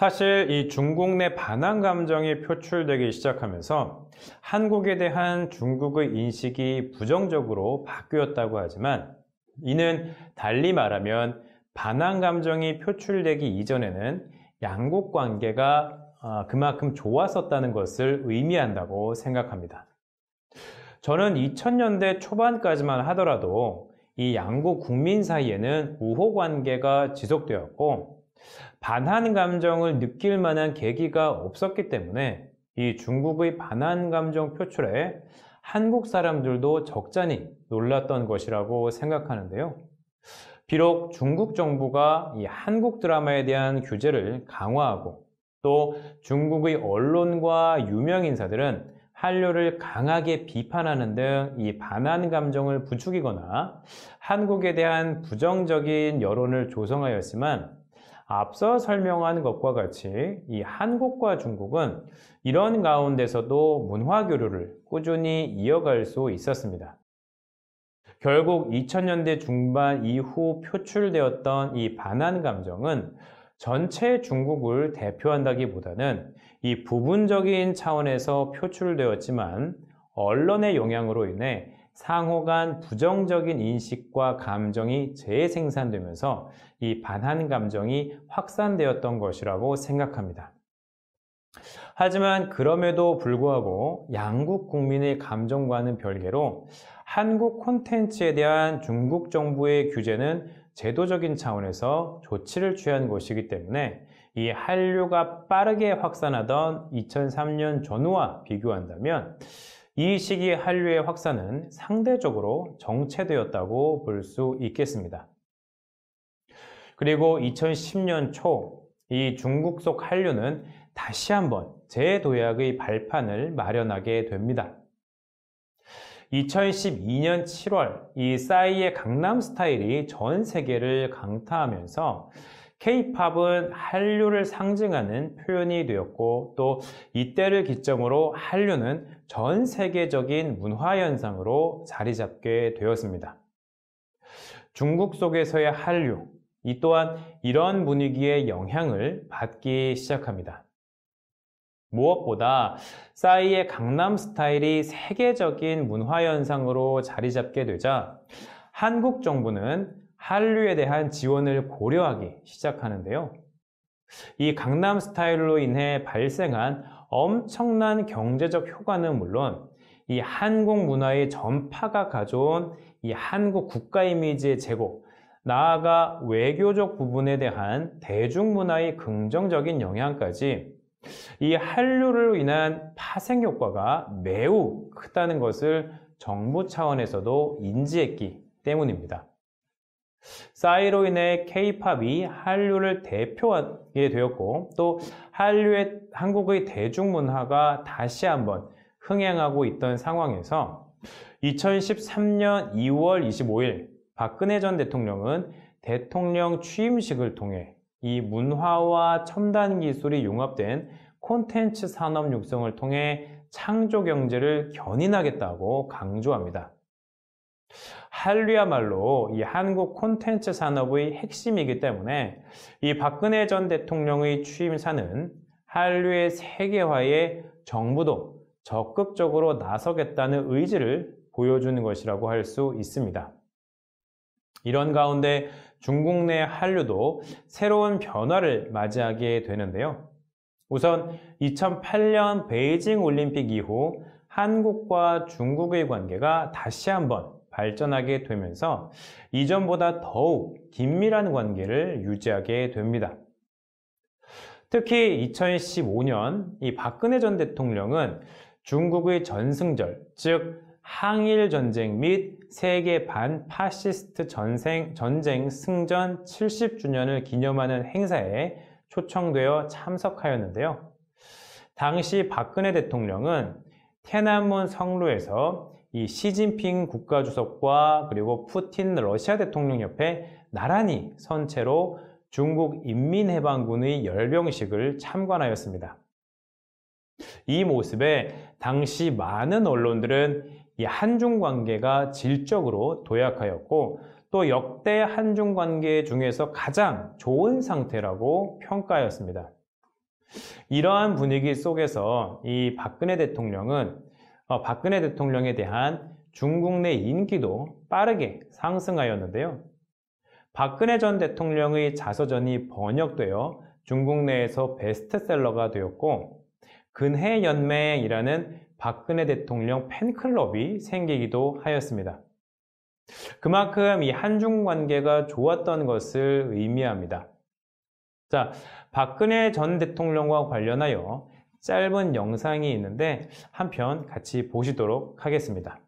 사실 이 중국 내 반한 감정이 표출되기 시작하면서 한국에 대한 중국의 인식이 부정적으로 바뀌었다고 하지만, 이는 달리 말하면 반한 감정이 표출되기 이전에는 양국 관계가 그만큼 좋았었다는 것을 의미한다고 생각합니다. 저는 2000년대 초반까지만 하더라도 이 양국 국민 사이에는 우호 관계가 지속되었고, 반한 감정을 느낄 만한 계기가 없었기 때문에 이 중국의 반한 감정 표출에 한국 사람들도 적잖이 놀랐던 것이라고 생각하는데요. 비록 중국 정부가 이 한국 드라마에 대한 규제를 강화하고, 또 중국의 언론과 유명 인사들은 한류를 강하게 비판하는 등 이 반한 감정을 부추기거나 한국에 대한 부정적인 여론을 조성하였지만, 앞서 설명한 것과 같이 이 한국과 중국은 이런 가운데서도 문화 교류를 꾸준히 이어갈 수 있었습니다. 결국 2000년대 중반 이후 표출되었던 이 반한 감정은 전체 중국을 대표한다기보다는 이 부분적인 차원에서 표출되었지만, 언론의 영향으로 인해 상호 간 부정적인 인식과 감정이 재생산되면서 이 반한 감정이 확산되었던 것이라고 생각합니다. 하지만 그럼에도 불구하고 양국 국민의 감정과는 별개로 한국 콘텐츠에 대한 중국 정부의 규제는 제도적인 차원에서 조치를 취한 것이기 때문에 이 한류가 빠르게 확산하던 2003년 전후와 비교한다면 이 시기의 한류의 확산은 상대적으로 정체되었다고 볼 수 있겠습니다. 그리고 2010년 초 이 중국 속 한류는 다시 한번 재도약의 발판을 마련하게 됩니다. 2012년 7월 이 싸이의 강남 스타일이 전 세계를 강타하면서 K-팝은 한류를 상징하는 표현이 되었고, 또 이때를 기점으로 한류는 전 세계적인 문화현상으로 자리 잡게 되었습니다. 중국 속에서의 한류, 이 또한 이런 분위기의 영향을 받기 시작합니다. 무엇보다 싸이의 강남 스타일이 세계적인 문화현상으로 자리 잡게 되자 한국 정부는 한류에 대한 지원을 고려하기 시작하는데요. 이 강남 스타일로 인해 발생한 엄청난 경제적 효과는 물론, 이 한국 문화의 전파가 가져온 이 한국 국가 이미지의 제고, 나아가 외교적 부분에 대한 대중문화의 긍정적인 영향까지 이 한류로 인한 파생 효과가 매우 크다는 것을 정부 차원에서도 인지했기 때문입니다. 싸이로 인해 K-팝이 한류를 대표하게 되었고, 또 한국의 대중문화가 다시 한번 흥행하고 있던 상황에서 2013년 2월 25일 박근혜 전 대통령은 대통령 취임식을 통해 이 문화와 첨단 기술이 융합된 콘텐츠 산업 육성을 통해 창조 경제를 견인하겠다고 강조합니다. 한류야말로 이 한국 콘텐츠 산업의 핵심이기 때문에 이 박근혜 전 대통령의 취임사는 한류의 세계화에 정부도 적극적으로 나서겠다는 의지를 보여주는 것이라고 할 수 있습니다. 이런 가운데 중국 내 한류도 새로운 변화를 맞이하게 되는데요. 우선 2008년 베이징 올림픽 이후 한국과 중국의 관계가 다시 한번 발전하게 되면서 이전보다 더욱 긴밀한 관계를 유지하게 됩니다. 특히 2015년 이 박근혜 전 대통령은 중국의 전승절, 즉 항일 전쟁 및 세계 반파시스트 전쟁 승전 70주년을 기념하는 행사에 초청되어 참석하였는데요. 당시 박근혜 대통령은天安문 성루에서 이 시진핑 국가주석과 그리고 푸틴 러시아 대통령 옆에 나란히 선 채로 중국 인민해방군의 열병식을 참관하였습니다. 이 모습에 당시 많은 언론들은 이 한중 관계가 질적으로 도약하였고, 또 역대 한중 관계 중에서 가장 좋은 상태라고 평가하였습니다. 이러한 분위기 속에서 이 박근혜 대통령에 대한 중국 내 인기도 빠르게 상승하였는데요. 박근혜 전 대통령의 자서전이 번역되어 중국 내에서 베스트셀러가 되었고, 근해연맹이라는 박근혜 대통령 팬클럽이 생기기도 하였습니다. 그만큼 이 한중 관계가 좋았던 것을 의미합니다. 자, 박근혜 전 대통령과 관련하여 짧은 영상이 있는데 한 편 같이 보시도록 하겠습니다.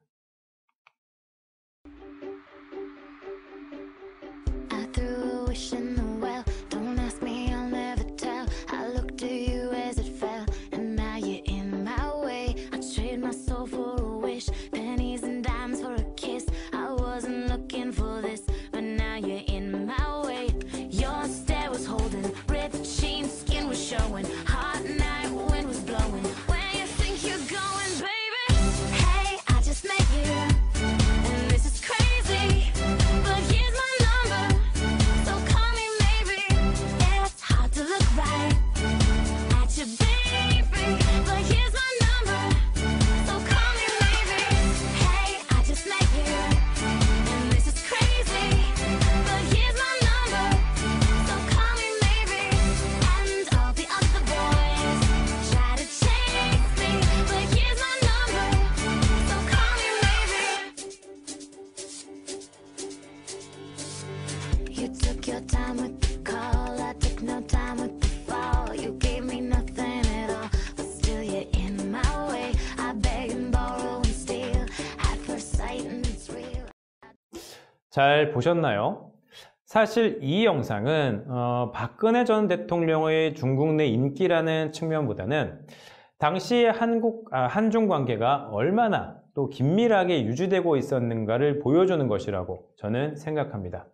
잘 보셨나요? 사실 이 영상은 박근혜 전 대통령의 중국 내 인기라는 측면보다는 당시 한중 관계가 얼마나 또 긴밀하게 유지되고 있었는가를 보여주는 것이라고 저는 생각합니다.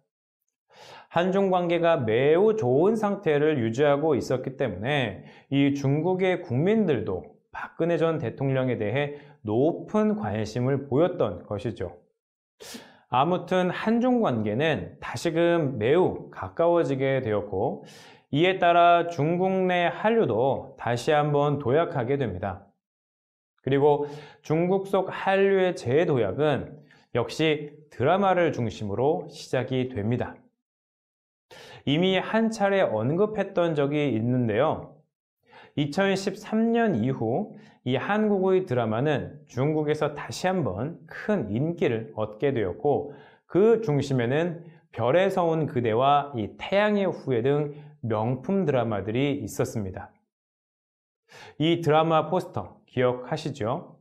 한중 관계가 매우 좋은 상태를 유지하고 있었기 때문에 이 중국의 국민들도 박근혜 전 대통령에 대해 높은 관심을 보였던 것이죠. 아무튼 한중 관계는 다시금 매우 가까워지게 되었고, 이에 따라 중국 내 한류도 다시 한번 도약하게 됩니다. 그리고 중국 속 한류의 재도약은 역시 드라마를 중심으로 시작이 됩니다. 이미 한 차례 언급했던 적이 있는데요. 2013년 이후 이 한국의 드라마는 중국에서 다시 한번 큰 인기를 얻게 되었고, 그 중심에는 별에서 온 그대와 이 태양의 후예 등 명품 드라마들이 있었습니다. 이 드라마 포스터 기억하시죠?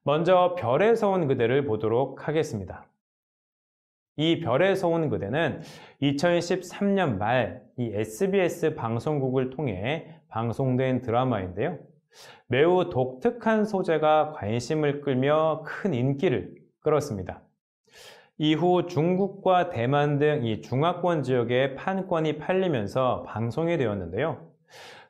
먼저 별에서 온 그대를 보도록 하겠습니다. 이 별에서 온 그대는 2013년 말 이 SBS 방송국을 통해 방송된 드라마인데요. 매우 독특한 소재가 관심을 끌며 큰 인기를 끌었습니다. 이후 중국과 대만 등 이 중화권 지역에 판권이 팔리면서 방송이 되었는데요.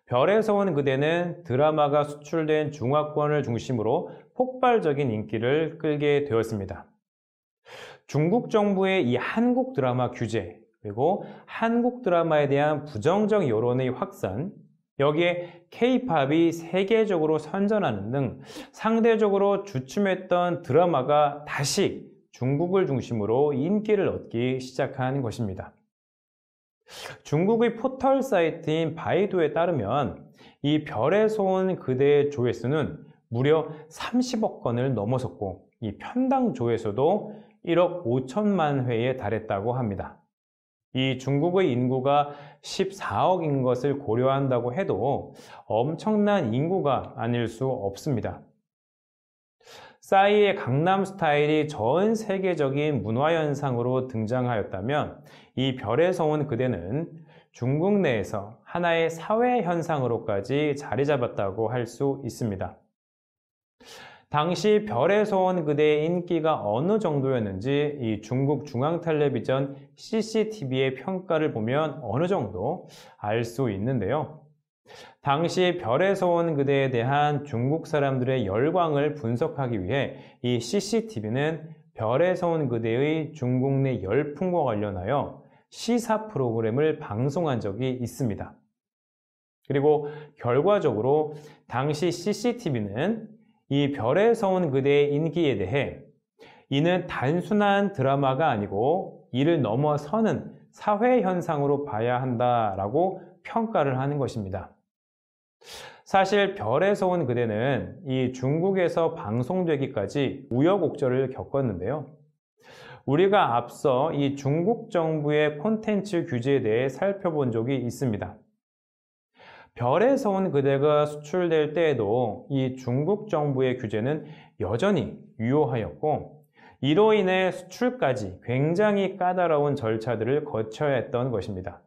별에서 온 그대는 드라마가 수출된 중화권을 중심으로 폭발적인 인기를 끌게 되었습니다. 중국 정부의 이 한국 드라마 규제, 그리고 한국 드라마에 대한 부정적 여론의 확산, 여기에 K-팝이 세계적으로 선전하는 등 상대적으로 주춤했던 드라마가 다시 중국을 중심으로 인기를 얻기 시작한 것입니다. 중국의 포털 사이트인 바이두에 따르면 이 별에서 온 그대의 조회수는 무려 30억 건을 넘어섰고, 이 편당 조회수도 1억 5천만 회에 달했다고 합니다. 이 중국의 인구가 14억인 것을 고려한다고 해도 엄청난 인구가 아닐 수 없습니다. 싸이의 강남 스타일이 전 세계적인 문화현상으로 등장하였다면, 이 별에서 온 그대는 중국 내에서 하나의 사회현상으로까지 자리 잡았다고 할 수 있습니다. 당시 별에서 온 그대의 인기가 어느 정도였는지 이 중국 중앙텔레비전 CCTV의 평가를 보면 어느 정도 알 수 있는데요. 당시 별에서 온 그대에 대한 중국 사람들의 열광을 분석하기 위해 이 CCTV는 별에서 온 그대의 중국 내 열풍과 관련하여 시사 프로그램을 방송한 적이 있습니다. 그리고 결과적으로 당시 CCTV는 이 별에서 온 그대의 인기에 대해 이는 단순한 드라마가 아니고 이를 넘어서는 사회 현상으로 봐야 한다라고 평가를 하는 것입니다. 사실 별에서 온 그대는 이 중국에서 방송되기까지 우여곡절을 겪었는데요. 우리가 앞서 이 중국 정부의 콘텐츠 규제에 대해 살펴본 적이 있습니다. 별에서 온 그대가 수출될 때에도 이 중국 정부의 규제는 여전히 유효하였고, 이로 인해 수출까지 굉장히 까다로운 절차들을 거쳐야 했던 것입니다.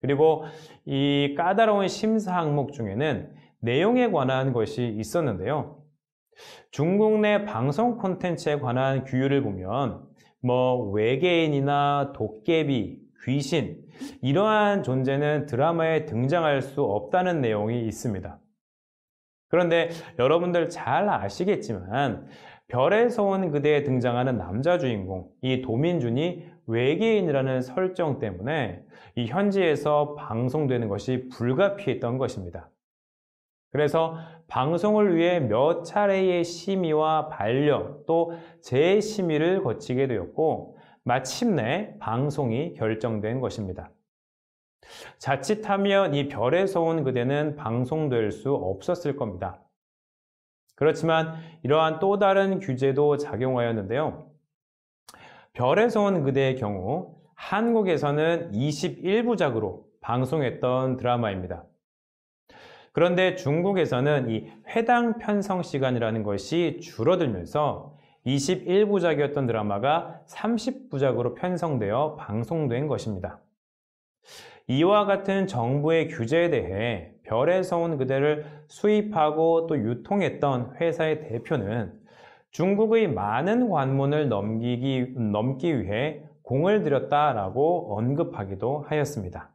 그리고 이 까다로운 심사 항목 중에는 내용에 관한 것이 있었는데요. 중국 내 방송 콘텐츠에 관한 규율을 보면 외계인이나 도깨비, 귀신 이러한 존재는 드라마에 등장할 수 없다는 내용이 있습니다. 그런데 여러분들 잘 아시겠지만 별에서 온 그대에 등장하는 남자 주인공 이 도민준이 외계인이라는 설정 때문에 이 현지에서 방송되는 것이 불가피했던 것입니다. 그래서 방송을 위해 몇 차례의 심의와 반려 또 재심의를 거치게 되었고 마침내 방송이 결정된 것입니다. 자칫하면 이 별에서 온 그대는 방송될 수 없었을 겁니다. 그렇지만 이러한 또 다른 규제도 작용하였는데요. 별에서 온 그대의 경우 한국에서는 21부작으로 방송했던 드라마입니다. 그런데 중국에서는 이 회당 편성 시간이라는 것이 줄어들면서 21부작이었던 드라마가 30부작으로 편성되어 방송된 것입니다. 이와 같은 정부의 규제에 대해 별에서 온 그대를 수입하고 또 유통했던 회사의 대표는 중국의 많은 관문을 넘기 위해 공을 들였다라고 언급하기도 하였습니다.